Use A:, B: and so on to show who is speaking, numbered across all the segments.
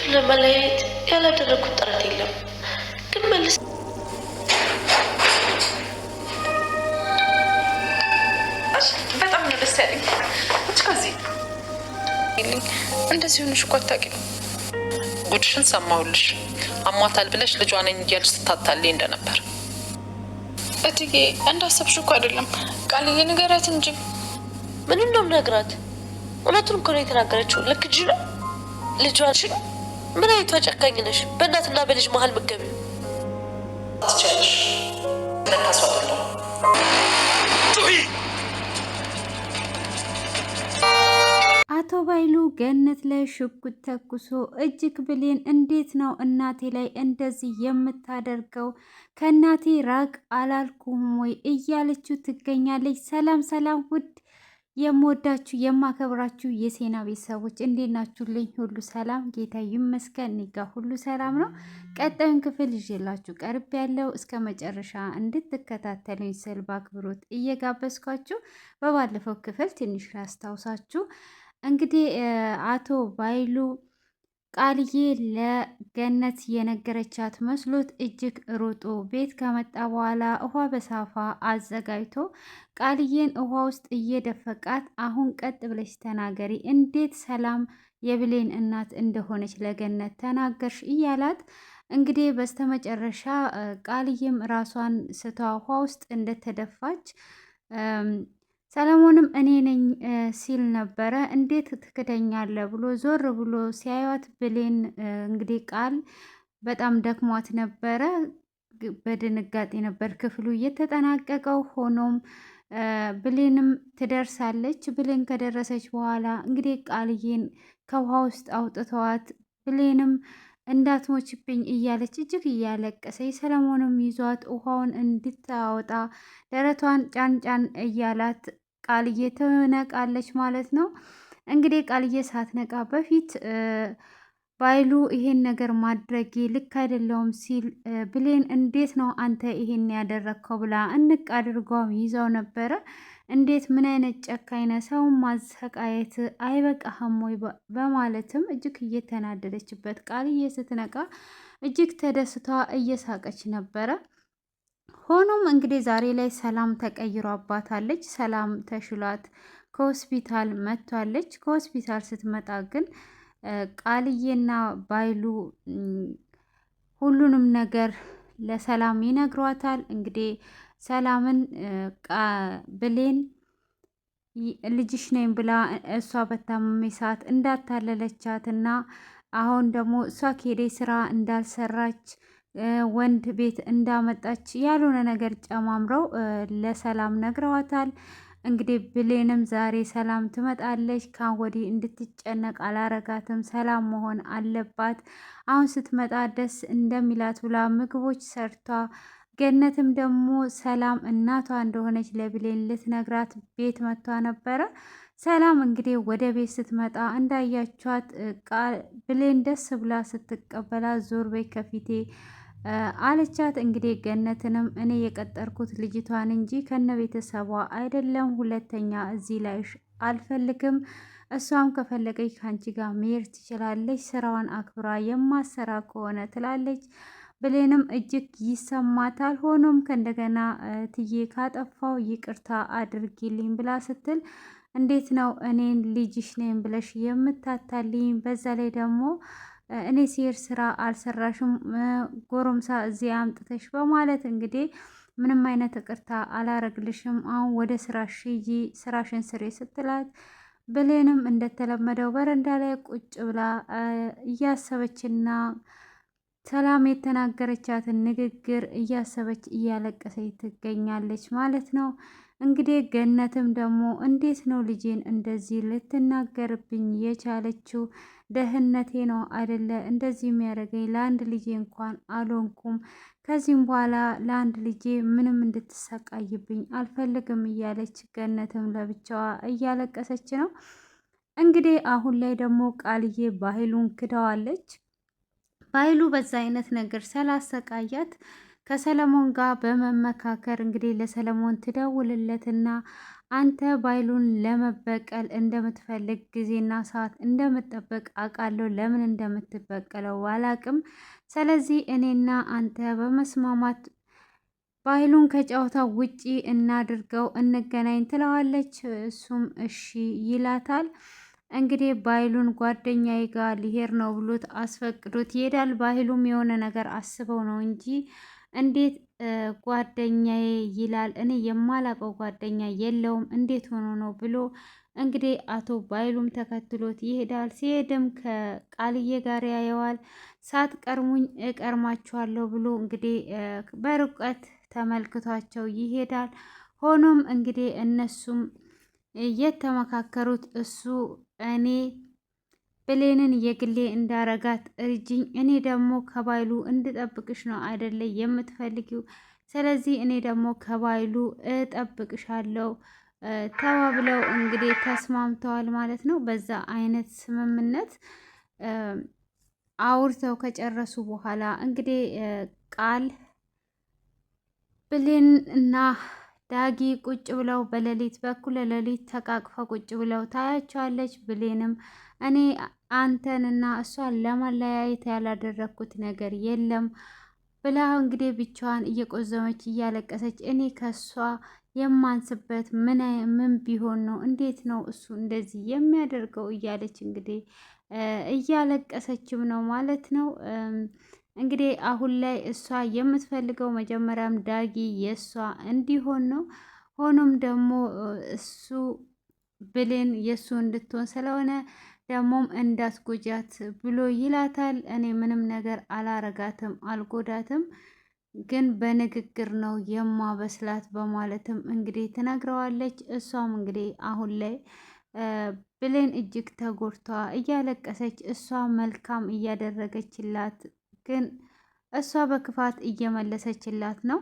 A: ሁለቱን ለመለያየት ያላደረኩት ጥረት የለም። ግን መልስ
B: በጣም ነው ደስ ያለኝ። ከዚህ እንደዚህ ሆነሽ እኮ አታውቂም። ጉድሽን ሰማሁልሽ። አሟታል ብለሽ ልጇ ነኝ እያልሽ ስታታልኝ እንደነበር።
C: እትዬ እንዳሰብሽ እኮ አይደለም። ቃልዬ ንገራት እንጂ።
A: ምንም ነው ነግራት። እውነቱን እኮ ነው የተናገረችው። ልክ እንጂ ነው ልጇን። ምን አይቷ ጨካኝ ነሽ! በእናትና በልጅ መሀል ምገቢ
B: ትችያለሽ። ለካሱ አይደለም
D: አቶ ባይሉ ገነት ላይ ሽጉጥ ተኩሶ እጅግ ብሌን እንዴት ነው እናቴ ላይ እንደዚህ የምታደርገው? ከእናቴ ራቅ አላልኩም ወይ እያለችው ትገኛለች። ሰላም ሰላም! ውድ የምወዳችሁ የማከብራችሁ የሴና ቤተሰቦች እንዴት ናችሁልኝ? ሁሉ ሰላም ጌታ ይመስገን፣ እኔ ጋ ሁሉ ሰላም ነው። ቀጣዩን ክፍል ይዤላችሁ ቀርብ ያለው እስከ መጨረሻ እንድትከታተሉኝ ስል በአክብሮት እየጋበዝኳችሁ፣ በባለፈው ክፍል ትንሽ ላስታውሳችሁ እንግዲህ አቶ ባይሉ ቃልዬ ለገነት የነገረቻት መስሎት እጅግ ሮጦ ቤት ከመጣ በኋላ ውሃ በሳፋ አዘጋጅቶ ቃልዬን ውሃ ውስጥ እየደፈቃት፣ አሁን ቀጥ ብለሽ ተናገሪ፣ እንዴት ሰላም የብሌን እናት እንደሆነች ለገነት ተናገርሽ እያላት እንግዲህ በስተመጨረሻ ቃልዬም ራሷን ስታ ውሃ ውስጥ እንደተደፋች ሰለሞንም እኔ ነኝ ሲል ነበረ። እንዴት ትክደኛለህ ብሎ ዞር ብሎ ሲያዩት ብሌን እንግዲህ ቃል በጣም ደክሟት ነበረ። በድንጋጤ ነበር ክፍሉ እየተጠናቀቀው። ሆኖም ብሌንም ትደርሳለች። ብሌን ከደረሰች በኋላ እንግዲህ ቃልዬን ከውሃ ውስጥ አውጥተዋት ብሌንም እንዳትሞችብኝ እያለች እጅግ እያለቀሰች ሰለሞንም ይዟት ውሃውን እንድታወጣ ደረቷን ጫን ጫን እያላት ቃልዬ ትነቃለች ማለት ነው። እንግዲህ ቃልዬ ሳትነቃ በፊት ባይሉ ይሄን ነገር ማድረጌ ልክ አይደለውም ሲል ብሌን እንዴት ነው አንተ ይሄን ያደረግከው ብላ እንቅ አድርጓም ይዘው ነበረ። እንዴት ምን አይነት ጨካኝ ነህ፣ ሰውን ማሰቃየት አይበቃህም ወይ በማለትም እጅግ እየተናደደችበት ቃልዬ ስትነቃ እጅግ ተደስታ እየሳቀች ነበረ። ሆኖም እንግዲህ ዛሬ ላይ ሰላም ተቀይሯባታለች። ሰላም ተሽሏት ከሆስፒታል መጥቷለች። ከሆስፒታል ስትመጣ ግን ቃልዬና ባይሉ ሁሉንም ነገር ለሰላም ይነግሯታል። እንግዲህ ሰላምን ብሌን ልጅሽ ነኝ ብላ እሷ በታመመ ሰዓት እንዳታለለቻት እና አሁን ደግሞ እሷ ከሄደ ስራ እንዳልሰራች ወንድ ቤት እንዳመጣች ያልሆነ ነገር ጨማምረው ለሰላም ነግረዋታል። እንግዲህ ብሌንም ዛሬ ሰላም ትመጣለች፣ ካሁን ወዲህ እንድትጨነቅ አላረጋትም፣ ሰላም መሆን አለባት፣ አሁን ስትመጣ ደስ እንደሚላት ብላ ምግቦች ሰርቷ፣ ገነትም ደግሞ ሰላም እናቷ እንደሆነች ለብሌን ልትነግራት ቤት መጥቷ ነበረ። ሰላም እንግዲህ ወደ ቤት ስትመጣ እንዳያችኋት ብሌን ደስ ብላ ስትቀበላት ዞር በይ ከፊቴ አለቻት። እንግዲህ ገነትንም እኔ የቀጠርኩት ልጅቷን እንጂ ከነ ቤተሰቧ አይደለም፣ ሁለተኛ እዚህ ላይ አልፈልግም፣ እሷም ከፈለገች ከአንቺ ጋር መሄድ ትችላለች፣ ስራዋን አክብራ የማሰራ ከሆነ ትላለች። ብሌንም እጅግ ይሰማታል። ሆኖም ከእንደገና ትዬ ካጠፋው ይቅርታ አድርጊልኝ ብላ ስትል እንዴት ነው እኔን ልጅሽ ነኝ ብለሽ የምታታልኝ? በዛ ላይ ደግሞ እኔ ሲሄድ ስራ አልሰራሽም ጎረምሳ እዚህ አምጥተሽ በማለት እንግዲህ ምንም አይነት ይቅርታ አላረግልሽም፣ አሁን ወደ ስራሽ ሂጂ፣ ስራሽን ስሬ ስትላት ብሌንም እንደተለመደው በረንዳ ላይ ቁጭ ብላ እያሰበችና ሰላም የተናገረቻትን ንግግር እያሰበች እያለቀሰች ትገኛለች ማለት ነው። እንግዲህ ገነትም ደግሞ እንዴት ነው ልጄን እንደዚህ ልትናገርብኝ የቻለችው? ደህንነቴ ነው አይደለ እንደዚህ የሚያደርገኝ? ለአንድ ልጄ እንኳን አልሆንኩም። ከዚህም በኋላ ለአንድ ልጄ ምንም እንድትሰቃይብኝ አልፈልግም እያለች ገነትም ለብቻዋ እያለቀሰች ነው። እንግዲህ አሁን ላይ ደግሞ ቃልዬ ባህሉን ክደዋለች። ባህሉ በዛ አይነት ነገር ስላሰቃያት ከሰለሞን ጋር በመመካከር እንግዲህ ለሰለሞን ትደውልለትና አንተ ባይሉን ለመበቀል እንደምትፈልግ ጊዜና ሰዓት እንደምትጠብቅ አውቃለሁ። ለምን እንደምትበቀለው ባላቅም፣ ስለዚህ እኔና አንተ በመስማማት ባይሉን ከጨዋታ ውጪ እናድርገው፣ እንገናኝ ትለዋለች። እሱም እሺ ይላታል። እንግዲህ ባይሉን ጓደኛዬ ጋር ሊሄድ ነው ብሎት አስፈቅዶት ይሄዳል። ባይሉም የሆነ ነገር አስበው ነው እንጂ እንዴት ጓደኛዬ ይላል? እኔ የማላቀው ጓደኛ የለውም እንዴት ሆኖ ነው ብሎ እንግዲህ አቶ ባይሉም ተከትሎት ይሄዳል። ሲሄድም ከቃልዬ ጋር ያየዋል። ሳትቀርሙኝ እቀርማችኋለሁ ብሎ እንግዲህ በርቀት ተመልክቷቸው ይሄዳል። ሆኖም እንግዲህ እነሱም የተመካከሩት እሱ እኔ ብሌንን የግሌ እንዳረጋት እርጅኝ፣ እኔ ደግሞ ከባይሉ እንድጠብቅሽ ነው አይደለ የምትፈልጊው? ስለዚህ እኔ ደግሞ ከባይሉ እጠብቅሻለሁ ተባብለው እንግዲህ ተስማምተዋል ማለት ነው። በዛ አይነት ስምምነት አውርተው ከጨረሱ በኋላ እንግዲህ ቃል ብሌን እና ዳጊ ቁጭ ብለው በሌሊት በኩለ ሌሊት ተቃቅፈው ቁጭ ብለው ታያቸዋለች። ብሌንም እኔ አንተንና እሷን ለማለያየት ያላደረግኩት ነገር የለም ብላ እንግዲህ ብቻዋን እየቆዘመች እያለቀሰች እኔ ከሷ የማንስበት ምን ቢሆን ነው? እንዴት ነው እሱ እንደዚህ የሚያደርገው? እያለች እንግዲህ እያለቀሰችም ነው ማለት ነው። እንግዲህ አሁን ላይ እሷ የምትፈልገው መጀመሪያም ዳጊ የእሷ እንዲሆን ነው። ሆኖም ደግሞ እሱ ብሌን የእሱ እንድትሆን ስለሆነ ደግሞም እንዳትጎጃት ብሎ ይላታል። እኔ ምንም ነገር አላረጋትም፣ አልጎዳትም፣ ግን በንግግር ነው የማበስላት በማለትም እንግዲህ ትነግረዋለች። እሷም እንግዲህ አሁን ላይ ብሌን እጅግ ተጎድታ እያለቀሰች እሷ መልካም እያደረገችላት ግን እሷ በክፋት እየመለሰችላት ነው።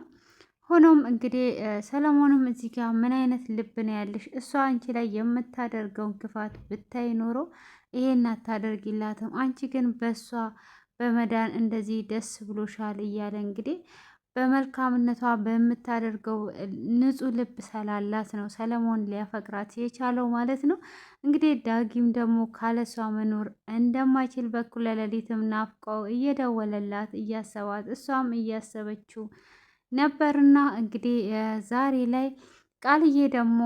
D: ሆኖም እንግዲህ ሰለሞንም እዚህ ጋር ምን አይነት ልብ ነው ያለሽ? እሷ አንቺ ላይ የምታደርገውን ክፋት ብታይ ኖሮ ይሄን አታደርጊላትም። አንቺ ግን በእሷ በመዳን እንደዚህ ደስ ብሎሻል እያለ እንግዲህ በመልካምነቷ በምታደርገው ንጹሕ ልብ ስላላት ነው ሰለሞን ሊያፈቅራት የቻለው ማለት ነው። እንግዲህ ዳጊም ደግሞ ካለሷ መኖር እንደማይችል በኩለ ሌሊትም ናፍቀው እየደወለላት እያሰባት እሷም እያሰበችው ነበርና እንግዲህ ዛሬ ላይ ቃልዬ ደግሞ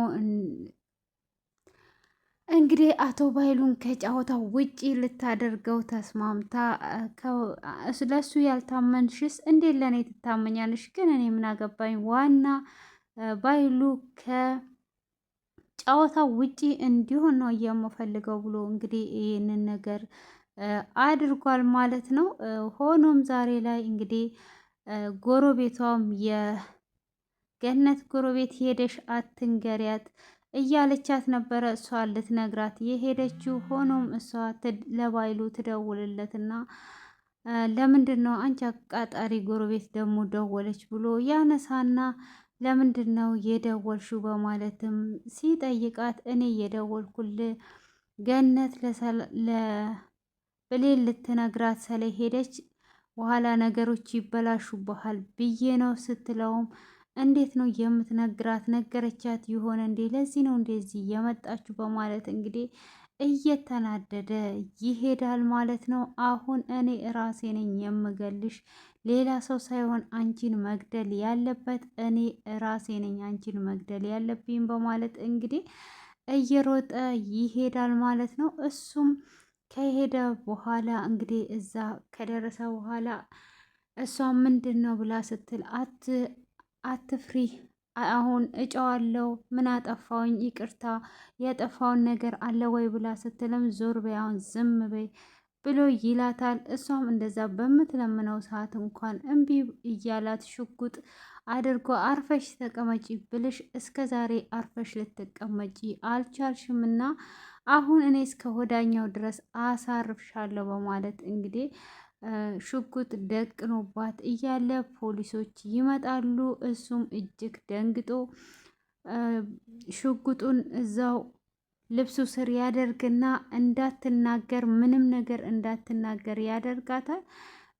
D: እንግዲህ አቶ ባይሉን ከጨዋታ ውጪ ልታደርገው ተስማምታ ለሱ ያልታመንሽስ እንዴት ለእኔ ትታመኛለሽ? ግን እኔ ምን አገባኝ፣ ዋና ባይሉ ከጨዋታ ውጪ እንዲሆን ነው የምፈልገው ብሎ እንግዲህ ይህንን ነገር አድርጓል ማለት ነው። ሆኖም ዛሬ ላይ እንግዲህ ጎረቤቷም የገነት ጎረቤት ሄደሽ አትንገሪያት እያለቻት ነበረ እሷ ልትነግራት የሄደችው። ሆኖም እሷ ለባይሉ ትደውልለትና ለምንድን ነው አንቺ አቃጣሪ ጎረቤት ደግሞ ደወለች ብሎ ያነሳና ለምንድን ነው የደወልሽው በማለትም ሲጠይቃት እኔ የደወልኩል ገነት ለብሌን ልትነግራት ስለሄደች በኋላ ነገሮች ይበላሹብሃል ብዬ ነው ስትለውም እንዴት ነው የምትነግራት? ነገረቻት ይሆን እንዴ? ለዚህ ነው እንደዚህ የመጣችሁ በማለት እንግዲህ እየተናደደ ይሄዳል ማለት ነው። አሁን እኔ ራሴ ነኝ የምገልሽ፣ ሌላ ሰው ሳይሆን አንቺን መግደል ያለበት እኔ ራሴ ነኝ አንቺን መግደል ያለብኝ በማለት እንግዲህ እየሮጠ ይሄዳል ማለት ነው። እሱም ከሄደ በኋላ እንግዲህ እዛ ከደረሰ በኋላ እሷ ምንድን ነው ብላ ስትል አትፍሪ፣ አሁን እጨዋለሁ፣ ምን አጠፋውኝ? ይቅርታ የጠፋውን ነገር አለ ወይ ብላ ስትልም ዞር በይ አሁን ዝም በይ ብሎ ይላታል። እሷም እንደዛ በምትለምነው ሰዓት እንኳን እምቢ እያላት ሽጉጥ አድርጎ አርፈሽ ተቀመጪ ብልሽ እስከ ዛሬ አርፈሽ ልትቀመጪ አልቻልሽምና አሁን እኔ እስከ ወዳኛው ድረስ አሳርፍሻለሁ በማለት እንግዲህ ሽጉጥ ደቅኖባት እያለ ፖሊሶች ይመጣሉ። እሱም እጅግ ደንግጦ ሽጉጡን እዛው ልብሱ ስር ያደርግና እንዳትናገር ምንም ነገር እንዳትናገር ያደርጋታል።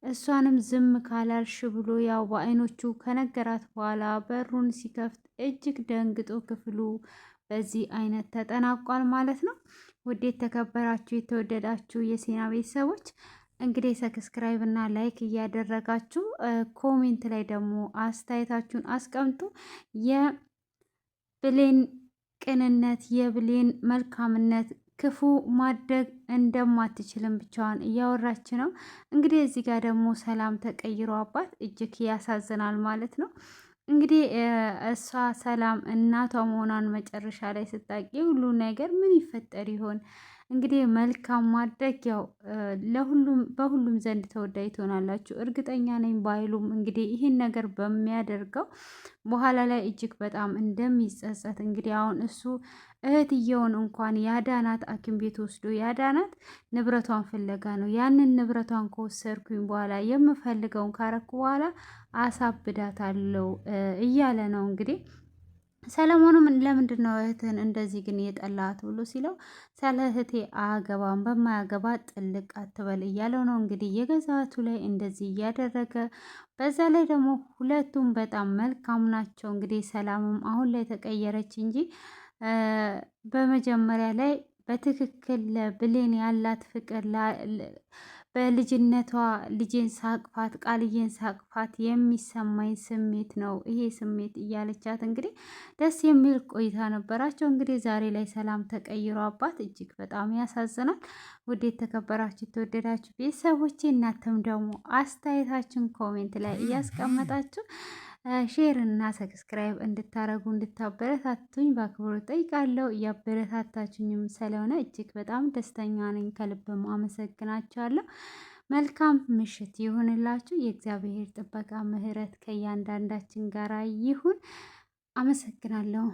D: እሷንም ዝም ካላልሽ ብሎ ያው በአይኖቹ ከነገራት በኋላ በሩን ሲከፍት እጅግ ደንግጦ ክፍሉ በዚህ አይነት ተጠናቋል ማለት ነው። ውዴት ተከበራችሁ የተወደዳችሁ የሴና ቤተሰቦች እንግዲህ ሰብስክራይብ እና ላይክ እያደረጋችሁ ኮሜንት ላይ ደግሞ አስተያየታችሁን አስቀምጡ። የብሌን ቅንነት፣ የብሌን መልካምነት ክፉ ማድረግ እንደማትችልም ብቻዋን እያወራች ነው። እንግዲህ እዚህ ጋር ደግሞ ሰላም ተቀይሮ አባት እጅግ ያሳዝናል ማለት ነው። እንግዲህ እሷ ሰላም እናቷ መሆኗን መጨረሻ ላይ ስታቂ ሁሉ ነገር ምን ይፈጠር ይሆን? እንግዲህ መልካም ማድረግ ያው ለሁሉም በሁሉም ዘንድ ተወዳጅ ትሆናላችሁ እርግጠኛ ነኝ ባይሉም እንግዲህ ይህን ነገር በሚያደርገው በኋላ ላይ እጅግ በጣም እንደሚጸጸት እንግዲህ አሁን እሱ እህትየውን እንኳን ያዳናት ሐኪም ቤት ወስዶ ያዳናት ንብረቷን ፍለጋ ነው። ያንን ንብረቷን ከወሰድኩኝ በኋላ የምፈልገውን ካረኩ በኋላ አሳብዳታለሁ እያለ ነው እንግዲህ ሰለሞንም ለምንድን ነው እህትን እንደዚህ ግን የጠላት ብሎ ሲለው ስለ እህቴ አያገባም በማያገባ ጥልቅ አትበል እያለው ነው እንግዲህ የገዛቱ ላይ እንደዚህ እያደረገ በዛ ላይ ደግሞ ሁለቱም በጣም መልካም ናቸው። እንግዲህ ሰላምም አሁን ላይ ተቀየረች እንጂ በመጀመሪያ ላይ በትክክል ለብሌን ያላት ፍቅር በልጅነቷ ልጄን ሳቅፋት ቃልዬን ሳቅፋት የሚሰማኝ ስሜት ነው ይሄ ስሜት እያለቻት እንግዲህ ደስ የሚል ቆይታ ነበራቸው። እንግዲህ ዛሬ ላይ ሰላም ተቀይሮ አባት እጅግ በጣም ያሳዝናል። ውድ የተከበራችሁ የተወደዳችሁ ቤተሰቦቼ እናንተም ደግሞ አስተያየታችሁን ኮሜንት ላይ እያስቀመጣችሁ ሼር እና ሰብስክራይብ እንድታረጉ እንድታበረታቱኝ በአክብሮት ጠይቃለሁ። እያበረታታችሁኝም ስለሆነ እጅግ በጣም ደስተኛ ነኝ። ከልብም አመሰግናችኋለሁ። መልካም ምሽት ይሁንላችሁ። የእግዚአብሔር ጥበቃ ምሕረት ከእያንዳንዳችን ጋር ይሁን። አመሰግናለሁ።